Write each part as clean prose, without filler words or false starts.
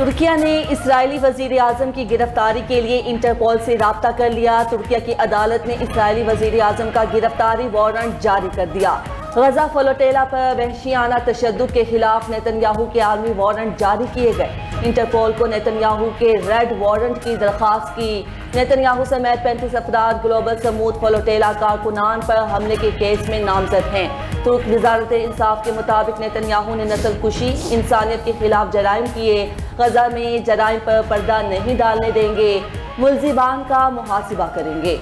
ترکیہ نے اسرائیلی وزیر اعظم کی گرفتاری کے لیے انٹرپول سے رابطہ کر لیا۔ ترکیہ کی عدالت نے اسرائیلی وزیر اعظم کا گرفتاری وارنٹ جاری کر دیا۔ غزہ فلوٹیلا پر وحشیانہ تشدد کے خلاف نیتن یاہو کے عالمی وارنٹ جاری کیے گئے۔ انٹرپول کو نیتن یاہو کے ریڈ وارنٹ کی درخواست کی۔ نیتن یاہو سمیت 35 افراد گلوبل سمود فلوٹیلا کارکنان پر حملے کے کیس میں نامزد ہیں۔ ترک وزارت انصاف کے مطابق نیتن یاہو نے نسل کشی، انسانیت کے خلاف جرائم کیے۔ غزہ میں جرائم پر پردہ نہیں ڈالنے دیں گے، ملزمان کا محاسبہ کریں گے۔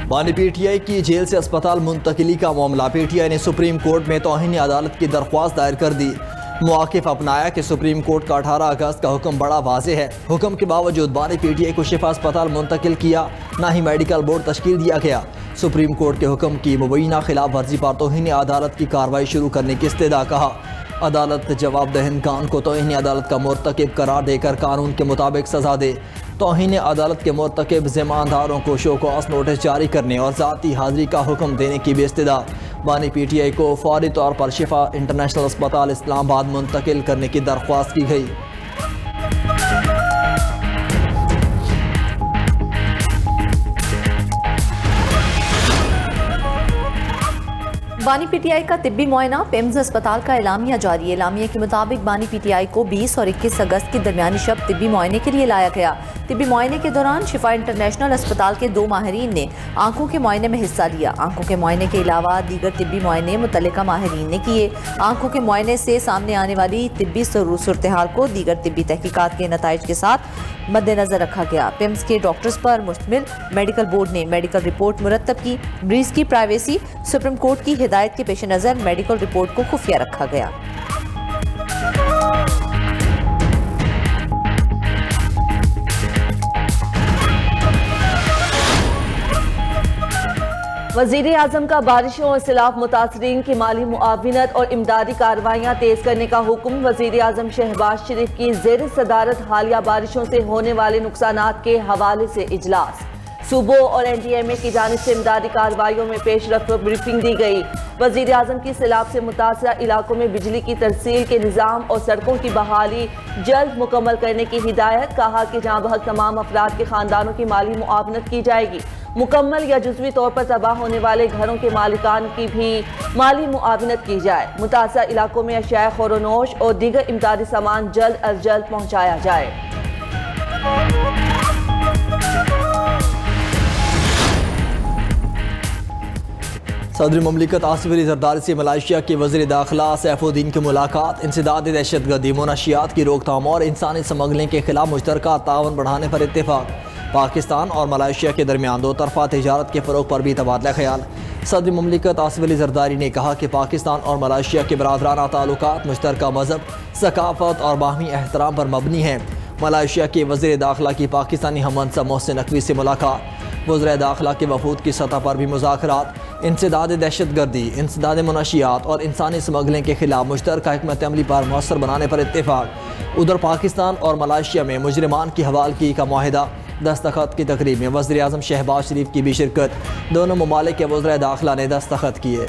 بانی پی ٹی آئی کی جیل سے اسپتال منتقلی کا معاملہ۔ پی ٹی آئی نے سپریم کورٹ میں توہین عدالت کی درخواست دائر کر دی۔ مواقف اپنایا کہ سپریم کورٹ کا 18 اگست کا حکم بڑا واضح ہے۔ حکم کے باوجود بانی پی ٹی آئی کو شفا اسپتال منتقل کیا، نہ ہی میڈیکل بورڈ تشکیل دیا گیا۔ سپریم کورٹ کے حکم کی مبینہ خلاف ورزی پر توہین عدالت کی کارروائی شروع کرنے کی استدعا۔ کہا عدالت جواب دہندگان کو توہین عدالت کا مرتکب قرار دے کر قانون کے مطابق سزا دے۔ توہین عدالت کے مرتکب ذمہ-داروں کو شو کاز نوٹس جاری کرنے اور ذاتی حاضری کا حکم دینے کی بھی استدعا۔ بانی پی ٹی آئی کو فوری طور پر شفا انٹرنیشنل اسپتال اسلام آباد منتقل کرنے کی درخواست کی گئی۔ بانی پی ٹی آئی کا طبی معائنہ پیمز اسپتال کا اعلامیہ جاری۔ اعلامیہ کے مطابق بانی پی ٹی آئی کو 20 اور 21 اگست کی درمیانی شب طبی معائنے کے لیے لایا گیا۔ طبی معائنے کے دوران شفا انٹرنیشنل اسپتال کے 2 ماہرین نے آنکھوں کے معائنے میں حصہ لیا۔ آنکھوں کے معائنے کے علاوہ دیگر طبی معائنے متعلقہ ماہرین نے کیے۔ آنکھوں کے معائنے سے سامنے آنے والی طبی صورتحال کو دیگر طبی تحقیقات کے نتائج کے ساتھ مد نظر رکھا گیا۔ پیمز کے ڈاکٹرز پر مشتمل میڈیکل بورڈ نے میڈیکل رپورٹ مرتب کی۔ مریض کی پرائیویسی سپریم کورٹ کی ہدایت کے پیش نظر میڈیکل رپورٹ کو خفیہ رکھا گیا۔ وزیر اعظم کا بارشوں اور سیلاب متاثرین کی مالی معاونت اور امدادی کارروائیاں تیز کرنے کا حکم۔ وزیر اعظم شہباز شریف کی زیر صدارت حالیہ بارشوں سے ہونے والے نقصانات کے حوالے سے اجلاس۔ صوبوں اور این ڈی ایم اے کی جانب سے امدادی کارروائیوں میں پیش رفت پر بریفنگ دی گئی۔ وزیر اعظم کی سیلاب سے متاثرہ علاقوں میں بجلی کی ترسیل کے نظام اور سڑکوں کی بحالی جلد مکمل کرنے کی ہدایت۔ کہا کہ جہاں بحق تمام افراد کے خاندانوں کی مالی معاونت کی جائے گی۔ مکمل یا جزوی طور پر تباہ ہونے والے گھروں کے مالکان کی بھی مالی معاونت کی جائے۔ متاثرہ علاقوں میں اشیاء خور و نوش اور دیگر امدادی سامان جلد از جلد پہنچایا جائے۔ صدر مملکت آصف علی زرداری سے ملائیشیا کے وزیر داخلہ سیف الدین کی ملاقات۔ انسداد دہشت گردی، منشیات کی روک تھام اور انسانی اسمگلنگ کے خلاف مشترکہ تعاون بڑھانے پر اتفاق۔ پاکستان اور ملائیشیا کے درمیان 2 طرفہ تجارت کے فروغ پر بھی تبادلہ خیال۔ صدر مملکت آصف علی زرداری نے کہا کہ پاکستان اور ملائیشیا کے برادرانہ تعلقات مشترکہ مذہب، ثقافت اور باہمی احترام پر مبنی ہیں۔ ملائیشیا کے وزیر داخلہ کی پاکستانی ہم منصب محسن نقوی سے ملاقات۔ وزراء داخلہ کے وفود کی سطح پر بھی مذاکرات۔ انسداد دہشت گردی، انسداد منشیات اور انسانی اسمگلنگ کے خلاف مشترکہ حکمت عملی پر مؤثر بنانے پر اتفاق۔ ادھر پاکستان اور ملائیشیا میں مجرمان کی حوالگی کا معاہدہ۔ دستخط کی تقریب میں وزیر اعظم شہباز شریف کی بھی شرکت۔ دونوں ممالک کے وزراء داخلہ نے دستخط کیے۔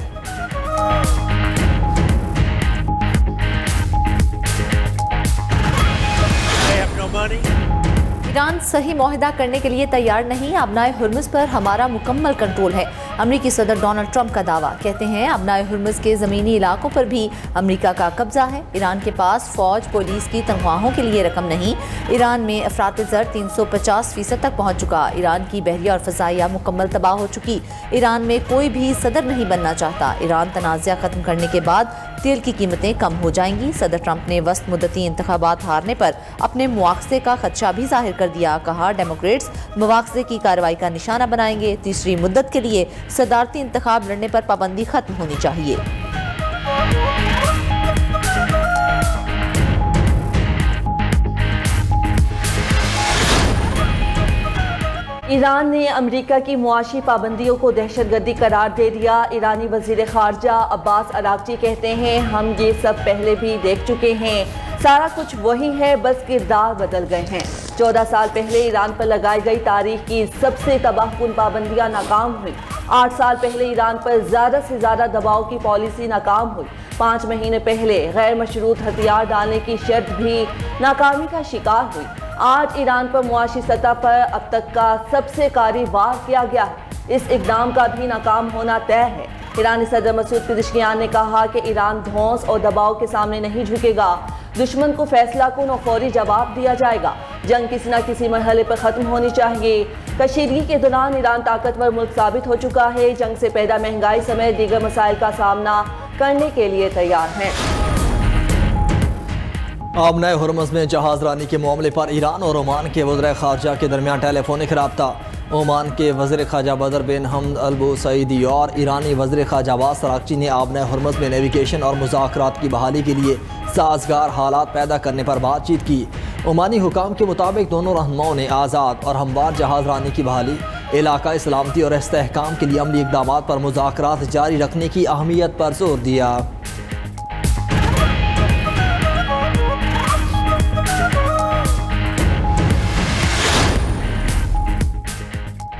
ایران صحیح معاہدہ کرنے کے لیے تیار نہیں، ابنائے ہرمز پر ہمارا مکمل کنٹرول ہے۔ امریکی صدر ڈونلڈ ٹرمپ کا دعویٰ۔ کہتے ہیں ابنائے ہرمز کے زمینی علاقوں پر بھی امریکہ کا قبضہ ہے۔ ایران کے پاس فوج، پولیس کی تنخواہوں کے لیے رقم نہیں۔ ایران میں افراط زر 350% تک پہنچ چکا۔ ایران کی بحریہ اور فضائیہ مکمل تباہ ہو چکی۔ ایران میں کوئی بھی صدر نہیں بننا چاہتا۔ ایران تنازع ختم کرنے کے بعد تیل کی قیمتیں کم ہو جائیں گی۔ صدر ٹرمپ نے وسط مدتی انتخابات ہارنے پر اپنے مواخذے کا خدشہ بھی ظاہر کر دیا۔ کہا ڈیموکریٹس مواخذے کی کارروائی کا نشانہ بنائیں گے۔ تیسری مدت کے لیے صدارتی انتخاب لڑنے پر پابندی ختم ہونی چاہیے۔ ایران نے امریکہ کی معاشی پابندیوں کو دہشت گردی قرار دے دیا۔ ایرانی وزیر خارجہ عباس اراغچی کہتے ہیں ہم یہ سب پہلے بھی دیکھ چکے ہیں، سارا کچھ وہی ہے، بس کردار بدل گئے ہیں۔ 14 साल पहले ईरान पर लगाई गई तारीख की सबसे तबाहकुन पाबंदियां नाकाम हुई। 8 साल पहले ईरान पर ज़्यादा से ज़्यादा दबाव की पॉलिसी नाकाम हुई। 5 महीने पहले गैर मशरूत हथियार डालने की शर्त भी नाकामी का शिकार हुई। आज ईरान पर मुआशी सतह पर अब तक का सबसे कारी वार किया गया है। इस इक़दाम का भी नाकाम होना तय है। ईरानी सदर मसूद पेज़ेश्कियान ने कहा कि ईरान धौंस और दबाव के सामने नहीं झुकेगा। दुश्मन को फैसला कुन और फौरी जवाब दिया जाएगा। जंग किसी न किसी मरहले पर ख़त्म होनी चाहिए। कशीदगी के दौरान ईरान ताकतवर मुल्क साबित हो चुका है। जंग से पैदा महंगाई समेत दीगर मसाइल का सामना करने के लिए तैयार है। आबनाए हुर्मुज़ में जहाज़ रानी के मामले पर ईरान और ओमान के वज़ीर ख़ारजा के दरमियान टेलीफोनिक रब्ता। ओमान के वज़ीर ख़ारजा बदर बिन हमद अल बुसैदी और ईरानी वज़ीर ख़ारजा अब्बास अराग़ची ने आबनाए हुर्मुज़ में नेविगेशन और मुज़ाकरात की बहाली के लिए साज़गार हालात पैदा करने पर बातचीत की। ओमानी हुकाम के मुताबिक दोनों रहनुमाओं ने आज़ाद और हमवार जहाज़ रानी की बहाली, इलाक़ाई सलामती और इस्तेहकाम के लिए अमली इक़दामात पर मुज़ाकरात जारी रखने की अहमियत पर जोर दिया।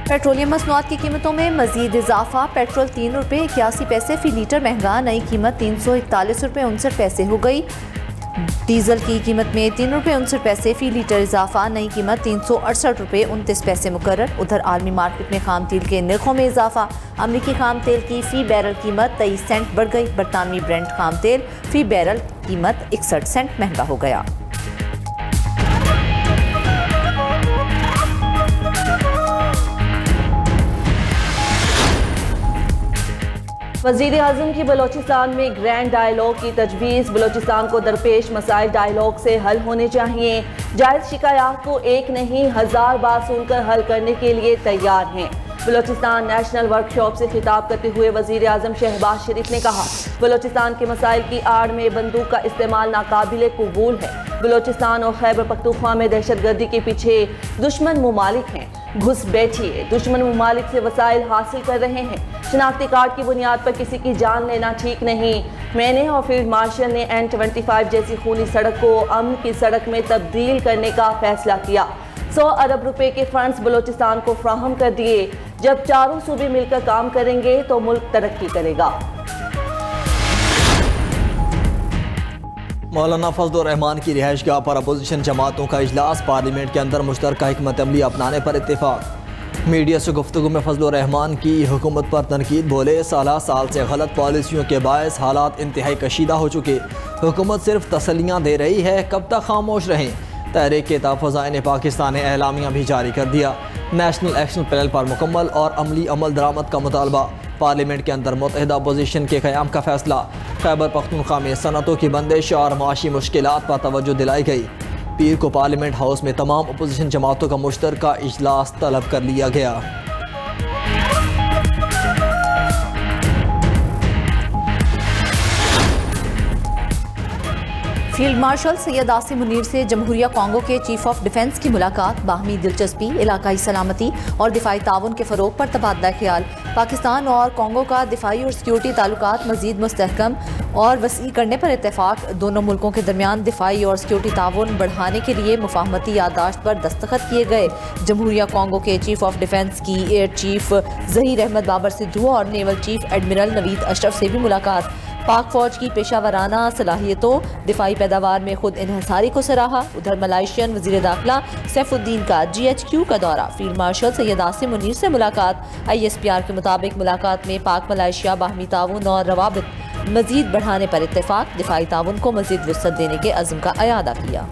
पेट्रोलियम मसनूआत की कीमतों में मजीद इजाफा। पेट्रोल 3 रुपये 81 पैसे फी लीटर महंगा, नई कीमत 341 रुपये 59 पैसे हो गई। डीजल की कीमत में 3 रुपये 59 पैसे फी लीटर इजाफा, नई कीमत 368 रुपये 29 पैसे मुकर्रर। उधर आलमी मार्केट में खाम तेल के नरखों में इजाफा। अमरीकी खाम तेल की फ़ी बैरल कीमत 23 सेंट बढ़ गई। बरतानवी ब्रेंट खाम तेल फ़ी बैरल कीमत 61 सेंट महंगा हो गया। वज़ीर आज़म की बलोचिस्तान में ग्रैंड डायलॉग की तजवीज़। बलोचिस्तान को दरपेश मसाइल डायलॉग से हल होने चाहिए। जायज़ शिकायत को एक नहीं 1000 बार सुनकर हल करने के लिए तैयार हैं। बलोचिस्तान नेशनल वर्कशॉप से खिताब करते हुए वज़ीर आज़म शहबाज शरीफ ने कहा, बलोचिस्तान के मसाइल की आड़ में बंदूक का इस्तेमाल नाकाबिले कबूल है। बलोचिस्तान और खैबर पख्तूनख्वा में दहशतगर्दी के पीछे दुश्मन मुमालिक हैं। घुस बैठिए, दुश्मन मुमालिक से वसाइल हासिल कर रहे हैं। शनाख्ती कार्ड की बुनियाद पर किसी की जान लेना ठीक नहीं। मैंने और फील्ड मार्शल ने N25 जैसी खूनी सड़क को अमन की सड़क में तब्दील करने का फैसला किया। 100 अरब रुपए के फंड्स बलोचिस्तान को फ्राहम कर दिए। जब चारों सूबे मिलकर काम करेंगे तो मुल्क तरक्की करेगा। मौलाना फजल रहमान की रिहाइशगाह पर अपोजिशन जमातों का इजलास। पार्लियामेंट के अंदर मुश्तरका हिकमत अमली अपनाने पर इत्तेफाक। मीडिया से गुफ्तगू में फजल रहमान की हुकूमत पर तनकीद बोले, साल से गलत पॉलिसियों के बायस हालात इंतहाई कशीदा हो चुके। हुकूमत सिर्फ तसल्लियाँ दे रही है, कब तक खामोश रहें। तहरीक के तहफ़्फ़ुज़ पाकिस्तान ने एलामिया भी जारी कर दिया। नेशनल एक्शन पैनल पर मुकम्मल और अमली अमल दरामद का मुतालबा। पार्लियामेंट के अंदर मुत्तहिदा अपोजिशन के क़याम का फैसला। खैबर पख्तूनख्वा में सनतों की बंदिश और माशी मुश्किलात पर तवज्जो दिलाई गई। पीर को पार्लियामेंट हाउस में तमाम अपोजिशन जमातों का मुश्तरका इजलास तलब कर लिया गया। फील्ड मार्शल सैयद आसिम मुनीर से जमहूरिया कॉन्गो के चीफ ऑफ डिफेंस की मुलाकात। बाहमी दिलचस्पी, इलाकाई सलामती और दिफाई ताउन के फ़रोग पर तबादला ख्याल। पाकिस्तान और कॉन्गो का दिफाई और सिक्योरिटी ताल्लुकात मज़ीद मुस्तहकम और वसी करने पर इत्तेफाक। दोनों मुल्कों के दरमियान दिफाई और सिक्योरिटी ताउन बढ़ाने के लिए मुफाहमती याददाश्त पर दस्तखत किए गए। जमहूरिया कॉन्गो के चीफ ऑफ डिफेंस की एयर चीफ ज़हीर अहमद बाबर सिद्धू और naval chief admiral Naveed Ashraf से भी मुलाकात। पाक फौज की पेशावराना सलाहियतों, दिफाई पैदावार में खुद इन्हसारी को सराहा। उधर मलाइशियन वज़ीर दाखिला सैफुद्दीन का GHQ का दौरा। फील्ड मार्शल सैयद आसिम मुनीर से मुलाकात। ISPR के मुताबिक मुलाकात में पाक मलाइशिया बाहमी ताउन और रवाबित मज़ीद बढ़ाने पर इत्तेफाक। दिफाई ताउन को मज़ीद वुसअत देने के अज़्म का अयादा किया।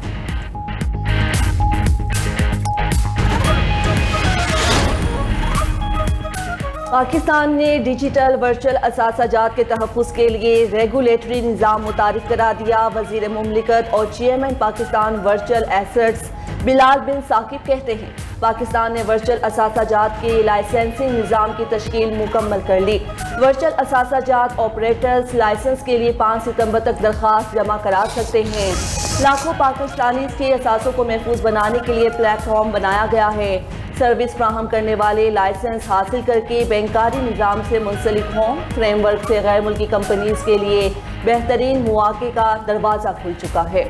पाकिस्तान ने डिजिटल वर्चुअल असासाजात के तहफ़्फ़ुज़ के लिए रेगुलेटरी निज़ाम मुतारिफ करा दिया। वज़ीर मुमलिकत और chairman Pakistan virtual assets Bilal bin Saqib कहते हैं, पाकिस्तान ने वर्चुअल असासाजात के लाइसेंसिंग निज़ाम की तश्कील मुकम्मल कर ली। वर्चुअल असासाजात ऑपरेटर्स लाइसेंस के लिए 5 सितंबर तक दरख्वास्त जमा करा सकते हैं। लाखों पाकिस्तानी के असासों को महफूज बनाने के लिए प्लेटफॉर्म बनाया गया है। सर्विस फ्राहम करने वाले लाइसेंस हासिल करके बैंकारी निज़ाम से मुंसलिक हों। फ्रेमवर्क से गैर मुल्की कंपनीज के लिए बेहतरीन मौके का दरवाज़ा खुल चुका है।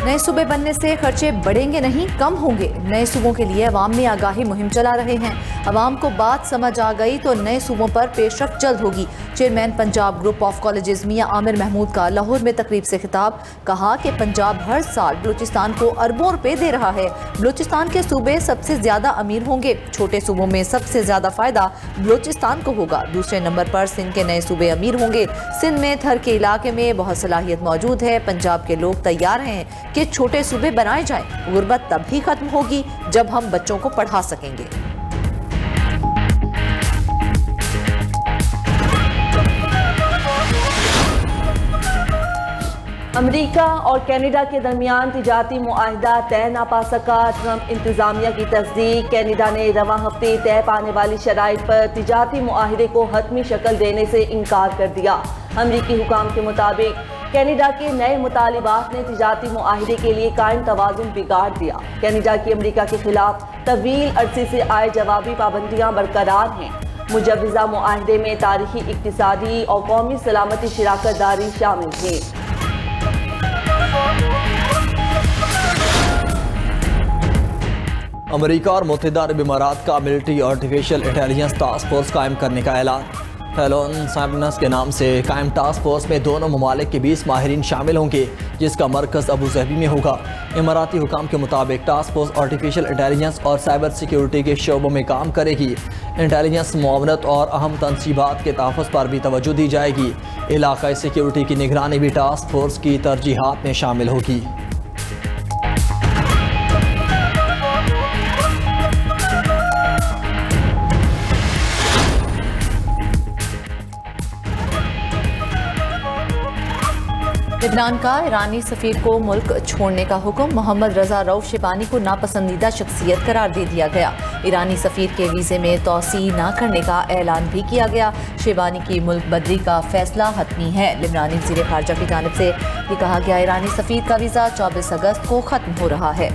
नए सूबे बनने से खर्चे बढ़ेंगे नहीं, कम होंगे। नए सूबों के लिए अवाम में आगाही मुहिम चला रहे हैं। अवाम को बात समझ आ गई तो नए सूबों पर पेशरफ्त जल्द होगी। Chairman Punjab group of colleges मियां आमिर महमूद का लाहौर में तकरीब से खिताब। कहा कि पंजाब हर साल बलूचिस्तान को अरबों रुपए दे रहा है। बलूचिस्तान के सूबे सबसे ज्यादा अमीर होंगे। छोटे सूबों में सबसे ज्यादा फायदा बलूचिस्तान को होगा। दूसरे नंबर पर सिंध के नए सूबे अमीर होंगे। सिंध में थर के इलाके में बहुत सलाहियत मौजूद है। पंजाब के लोग तैयार हैं कि छोटे सूबे बनाए जाएं। गुर्बत तब ही खत्म होगी जब हम बच्चों को पढ़ा सकेंगे। अमेरिका और कनाडा के दरमियान तिजारती मुआहिदा तय ना पा सका। ट्रंप इंतजामिया की तस्दीक। कनाडा ने रवां हफ्ते तय पाने वाली शराइत पर तिजारती मुआहिदे को हतमी शक्ल देने से इनकार कर दिया। अमरीकी हुकाम के मुताबिक कनाडा के नए मुतालिबात ने तिजारती मुआहिदे के लिए कायम तवाज़ुन बिगाड़ दिया। कनाडा की अमरीका के खिलाफ तवील अरसे से आए जवाबी पाबंदियां बरकरार हैं। मुजव्वज़ा मुआहिदे में तारीखी, इक्तिसादी और कौमी सलामती शराकत दारी शामिल थी। अमेरिका और मुत्तहिदा अरब इमारात का military artificial intelligence task force कायम करने का ऐलान। हेलोन साइबनस के नाम से कायम टास्क फोर्स में दोनों ममालिक के 20 माहिरीन शामिल होंगे, जिसका मरकज़ अबू ज़हबी में होगा। इमाराती हुकाम के मुताबिक टास्क फोर्स आर्टिफिशियल इंटेलिजेंस और साइबर सिक्योरिटी के शोबों में काम करेगी। इंटेलिजेंस, मुआवनत और अहम तनसीबात के तहफ़्फ़ुज़ पर भी तवज्जो दी जाएगी। इलाक़ाई सिक्योरिटी की निगरानी भी टास्क फोर्स की तरजीहात में शामिल होगी। लेबनान का ईरानी सफ़ीर को मुल्क छोड़ने का हुक्म। मोहम्मद रजा रऊफ शेबानी को नापसंदीदा शख्सियत करार दे दिया गया। ईरानी सफ़ीर के वीज़े में तोसी न करने का ऐलान भी किया गया। शेबानी की मुल्क बदली का फैसला हतमी है। लेबनानी वज़ीर ख़ारजा की जानिब से ये कहा गया, ईरानी सफ़ीर का वीज़ा 24 अगस्त को ख़त्म हो रहा है।